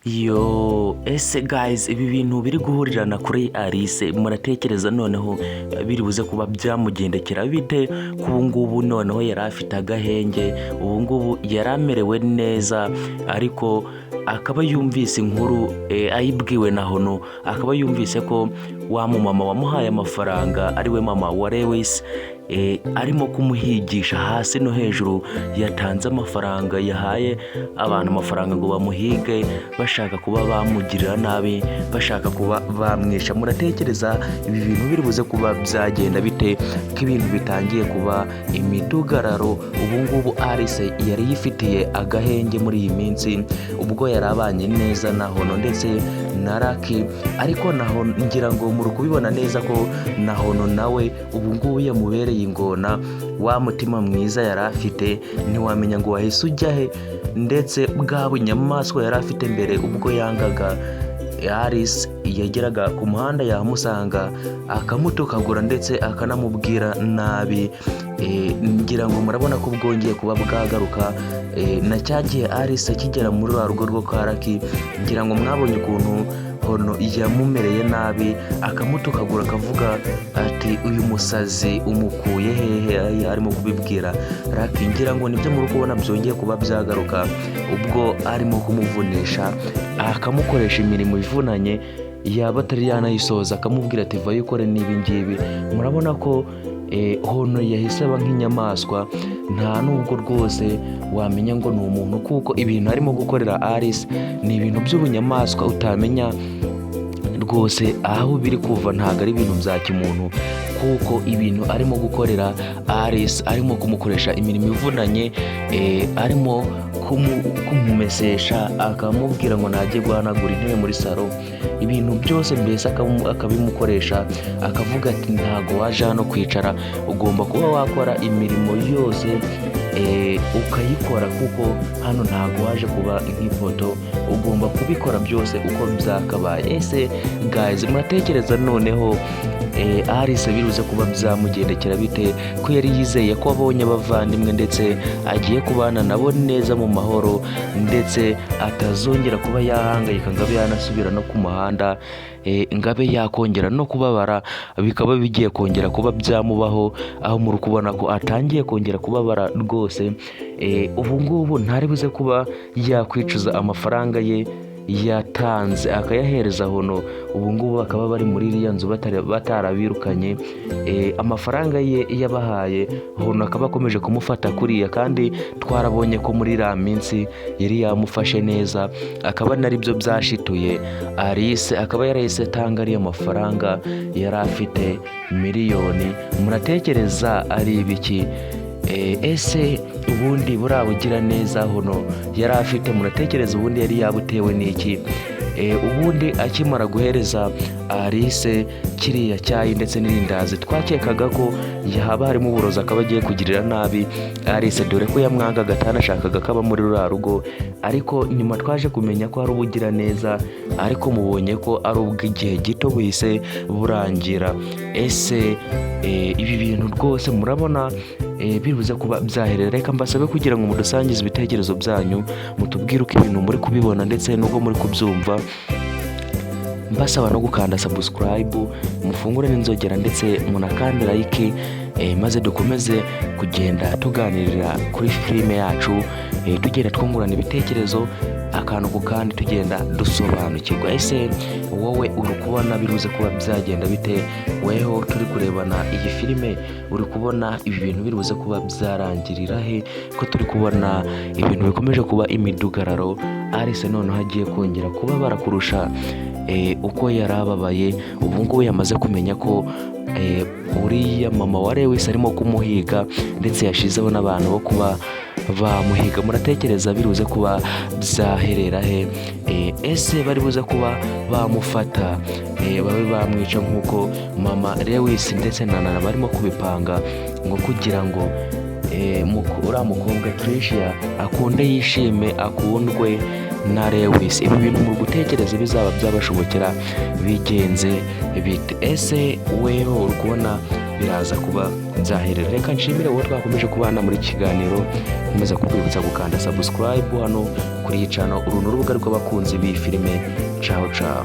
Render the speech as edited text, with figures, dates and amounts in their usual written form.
Ese guys, ibi bintu biri guhurirana kuri Alice muratekereza noneho biri buze kuba byamugendekera bite? Ubu ngubu noneho yari afite agahenge, ubu ngubu yari amerewe neza, ariko akaba yumvise inkuru ayibwiwe na Hono, akaba yumvise ko wa mumama wamuhaye amafaranga ariwe mama wa Lewis arimo kumuhigisha hasi no hejuru. Yatanze amafaranga, yahaye abantu amafaranga ngo bamuhige, bashaka kuba bamugirira nabi, bashaka kuba bamwisha. Muratekereza ibi bintu biri buze kuba byagenda bite ko ibintu bitangiye kuba imidugararo? Ubu ngubu Alice yari yifitiye agahenge muri iyi minsi, ubwo yari abanye neza na Hono ndetse na Lucky, ariko naho ngira ngo muri kubibona neza ko na Hono nawe ubu ngubu yamubereye ingona. Wa mutima mwiza yari afite ntiwamenya ngo wahise ujya he, ndetse bwa bunyamaswa yari afite mbere ubwo yangaga Alice yageraga ku muhanda yamusanga akamutokagura ndetse akanamubwira nabi. Ngira ngo murabona ko bwongeye kuba bwagaruka. Na cyagiye Alice akigera muri rwa rugo rwo kwa Lucky, ngira ngo mwabonye ukuntu Hono yamumereye nabi, akamutukagura akavuga ati uyu musazi umukuye hehe, arimo kubibwira Lucky. Ngira ngo nibyo muri kubona byongeye kuba byagaruka, ubwo arimo kumuvunisha akamukoresha imirimo ivunanye, yaba atari yanayisoza akamubwira ati vayo ukore n'ibi ngibi. Murabona ko Hono yahise aba nk'inyamaswa, nta nubwo rwose wamenya ngo ni umuntu, kuko ibintu arimo gukorera Alice ni ibintu by'ubunyamaswa utamenya rwose aho biri kuva. Ntabwo ari ibintu bya kimuntu, kuko ibintu arimo gukorera Alice, arimo kumukoresha imirimo ivunanye, arimo kumumesesha, akamubwira ngo najye guhanagura intebe muri salo, ibintu byose mbese akabimukoresha, akavuga ati ntago waje hano kwicara, ugomba kuba wakora imirimo yose ukayikora, kuko hano ntago waje kuba nk'ifoto, ugomba kubikora byose uko byakabaye. Ese guys, muratekereza noneho Alice biruze kuba byamugendekera bite ko yari yizeye ko abonye abavandimwe ndetse agiye kubana nabo neza mu mahoro, ndetse atazongera kuba yahangayika ngo abe yanasubira no ku muhanda, ngo abe yakongera no kubabara, bikaba bigiye kongera kuba byamubaho, aho muri kubona ko atangiye kongera kubabara rwose. Ubu ngubu ntari buze kuba yakwicuza amafaranga ye yatanze akayahereza Hono. Ubu ngubu bakaba bari muri iriya nzu batarabirukanye, amafaranga ye yabahaye Hono akaba akomeje kumufata kuriya, kandi twarabonye ko muri iriya minsi yari yamufashe neza, akaba nari byo byashituye Alice, akaba yarahise atanga ariya mafaranga yari afite miliyoni. Muratekereza ari ibiki? Ese ubundi buriya bugira neza Hono yari afite, muratekereza ubundi yari yabutewe n'iki? Ubundi akimara guhereza Alice kiriya cyayi ndetse n'irindazi, twakekaga ko haba harimo uburozi, akaba agiye kugirira nabi Alice, dore ko yamwangaga atanashakaga ko aba muri ruriya rugo, ariko nyuma twaje kumenya ko hari ubugira neza, ariko mubonye ko ari ubw'igihe gito buhise burangira. Ese ibi bintu rwose murabona biruze kuba byaherera? Reka mbasabe kugira ngo mudusangize ibitekerezo byanyu, mutubwire uko ibintu muri kubibona ndetse n'ubwo muri kubyumva. Mbasaba no gukanda subscribe, mufungure n'inzogera ndetse munakande like, maze dukomeze kugenda tuganirira kuri filime yacu, tugenda twungurana ibitekerezo akantu ku kandi, tugenda dusobanukirwa. Ese wowe uri kubona biruze kuba byagenda bite? Weho turi kurebana iyi filime, uri kubona ibi bintu biruze kuba byarangirira he? Ko turi kubona ibintu bikomeje kuba imidugararo, Alice noneho hagiye kongera kubabara kurusha uko yari ababaye. Ubu ngubu yamaze kumenya ko uriya mama wa Lewis arimo kumuhiga, ndetse yashizeho n'abantu bo kuba bamuhiga. Muratekereza biruze kuba byaherera he? Ese bari buze kuba bamufata babe bamwica nk'uko mama Lewis ndetse na Nana barimo kubipanga, ngo kugira ngo uriya mukobwa Tricia akunde, yishime, akundwe na Lewis? Ibi bintu mu gutekereza bizaba byabashobokera bigenze bite? Ese weho uri kubona biraza kuba byaherera? Reka nshimire wowe twakomeje kubana muri kiganiro, nkomeza kukwibutsa gukanda subscribe hano kuri iyi cano. Uru ni urubuga rw'abakunzi b'iyi filime. Ciao ciao.